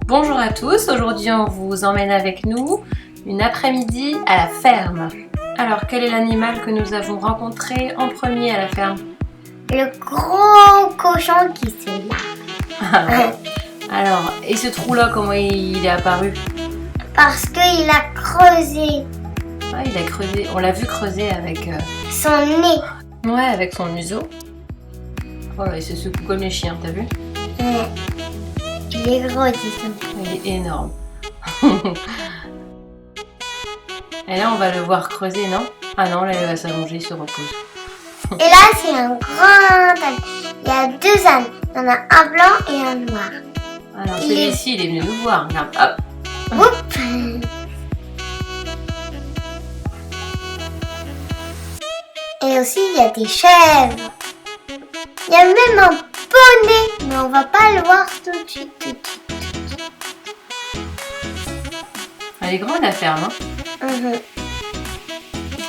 Bonjour à tous, aujourd'hui on vous emmène avec nous une après-midi à la ferme. Alors quel est l'animal que nous avons rencontré en premier à la ferme? Le gros cochon qui se lave. Alors, et ce trou-là, comment il est apparu? Parce qu'il a creusé Ah, il a creusé, on l'a vu creuser avec... son nez. Ouais, avec son museau. Oh là, il se secoue comme les chiens, t'as vu? Il est gros, disons. Il est énorme. Et là, on va le voir creuser, non? Ah non, là, il va s'allonger, il se repose. Et là, c'est un grand âne. Il y a deux ânes. Il y en a un blanc et un noir. Alors, celui-ci, il est venu nous voir. Regarde, hop. Oups. Et aussi, il y a des chèvres. Il y a même un poney, mais on va pas le voir tout de suite. Elle est grande, la ferme, hein? Mhm.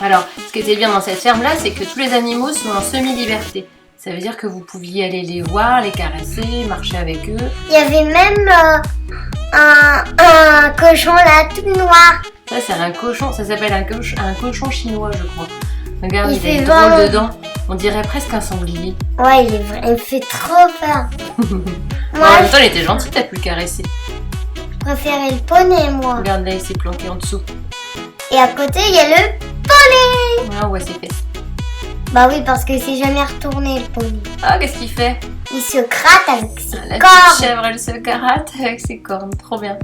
Alors, ce qui était bien dans cette ferme-là, c'est que tous les animaux sont en semi-liberté. Ça veut dire que vous pouviez aller les voir, les caresser, marcher avec eux. Il y avait même un cochon là, tout noir. Ça, c'est un cochon, ça s'appelle un cochon chinois, je crois. Regarde, Il il fait a une vraiment- drôle de dents. On dirait presque un sanglier. Ouais, il est vrai, il me fait trop peur. En Moi, même temps, il était gentil, t'as pu le caresser. je préférais le poney, moi. Regarde, là, il s'est planqué en dessous. Et à côté, il y a le poney. Voilà, on voit ses fesses. Bah oui, parce que c'est jamais retourné le poney. Ah, qu'est-ce qu'il fait? Il se gratte avec ses La petite cornes. chèvre, elle se gratte avec ses cornes. Trop bien.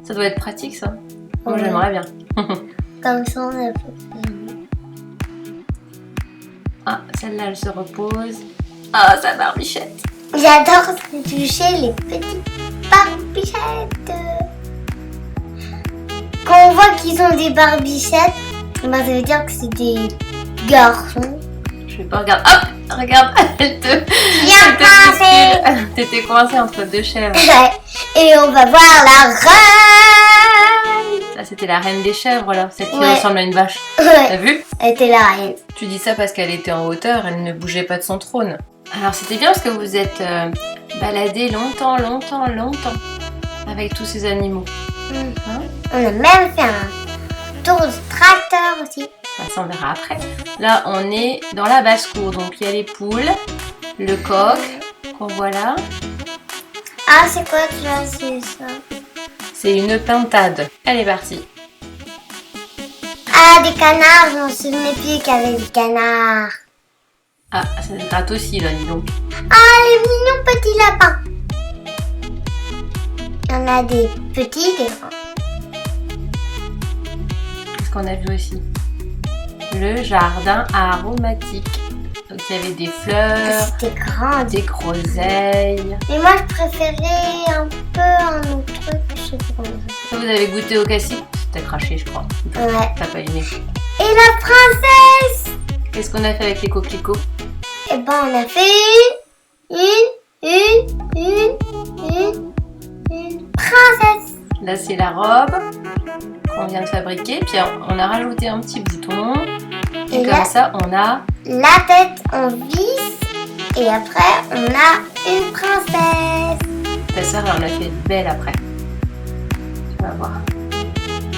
Ça doit être pratique, ça. Moi, Ouais. j'aimerais bien. Comme ça, on a fait. Ah, celle-là, elle se repose. Ah, sa barbichette. J'adore toucher les petites barbichettes. Quand on voit qu'ils ont des barbichettes, bah ça veut dire que c'est des garçons. Je vais pas regarder. Hop, regarde, elle te. Bien elle te coincé. bouscule. T'étais coincée entre deux chèvres. Et on va voir la reine. Là, c'était la reine des chèvres, là. Celle qui Ouais. ressemble à une vache. T'as Ouais, vu? elle était la reine. Tu dis ça parce qu'elle était en hauteur, elle ne bougeait pas de son trône. Alors, c'était bien parce que vous êtes baladés longtemps avec tous ces animaux. Hein? On a même fait un tour de tracteur aussi. Bah, ça, on verra après. Là, on est dans la basse-cour. Donc, il y a les poules, le coq qu'on voit là. Ah, c'est quoi ça? C'est ça. C'est une pintade. Elle est partie. Ah, des canards, je m'en souvenais plus qu'il y avait des canards. Ah, ça se gratte aussi, là, dis donc. Ah, les mignons petits lapins. Il y en a des petits, des grands. Qu'est-ce qu'on a vu aussi? Le jardin aromatique. Donc, il y avait des fleurs, C'était grand. des groseilles. Mais moi, je préférais un peu un autre truc, je sais pas comment ça Ça, vous avez goûté au cassis? T'as craché, je crois. s'appelle. Ouais. T'as pas aimé. Et la princesse? Qu'est-ce qu'on a fait avec les coquelicots? Eh ben, on a fait une princesse. Là, c'est la robe qu'on vient de fabriquer. Puis, on a rajouté un petit bouton. Et Et comme là, ça, on a... la tête en vis. Et après, on a une princesse. Ta soeur, elle en a fait une belle après. Tu vas voir.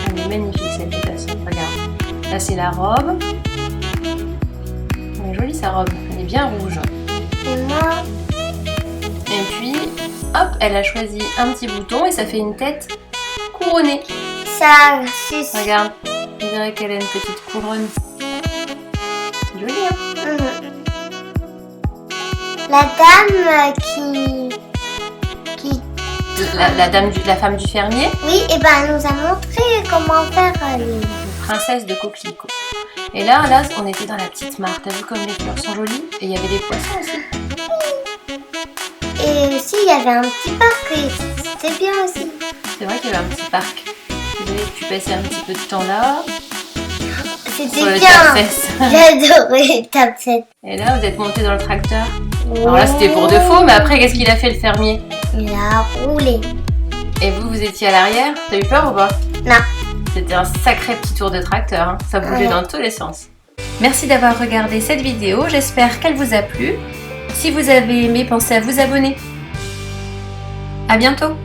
Elle est magnifique, cette de ta soeur. Regarde. Là, c'est la robe. Elle est jolie, sa robe. Elle est bien rouge. Et moi, Et puis, hop, elle a choisi un petit bouton et ça fait une tête couronnée. ça, c'est... Regarde. On dirait qu'elle a une petite couronne. C'est joli, hein? Mhm. La dame qui... La femme du fermier, Oui, et ben elle nous a montré comment faire les... princesse de coquelicot. Et là, on était dans la petite mare. T'as vu comme les fleurs sont jolies? Et il y avait des poissons aussi. Et aussi, il y avait un petit parc et c'était bien aussi. C'est vrai qu'il y avait un petit parc. Vous avez pu passer un petit peu de temps là. Sur C'était le bien. Tapsès. J'adorais les Tapsès. Et là, vous êtes monté dans le tracteur. Alors là, c'était pour de faux, mais après, qu'est-ce qu'il a fait le fermier? Il a roulé. Et vous étiez à l'arrière? T'as eu peur ou pas? Non. C'était un sacré petit tour de tracteur, hein. Ça bougeait Ouais. dans tous les sens. Merci d'avoir regardé cette vidéo, j'espère qu'elle vous a plu. Si vous avez aimé, pensez à vous abonner. À bientôt!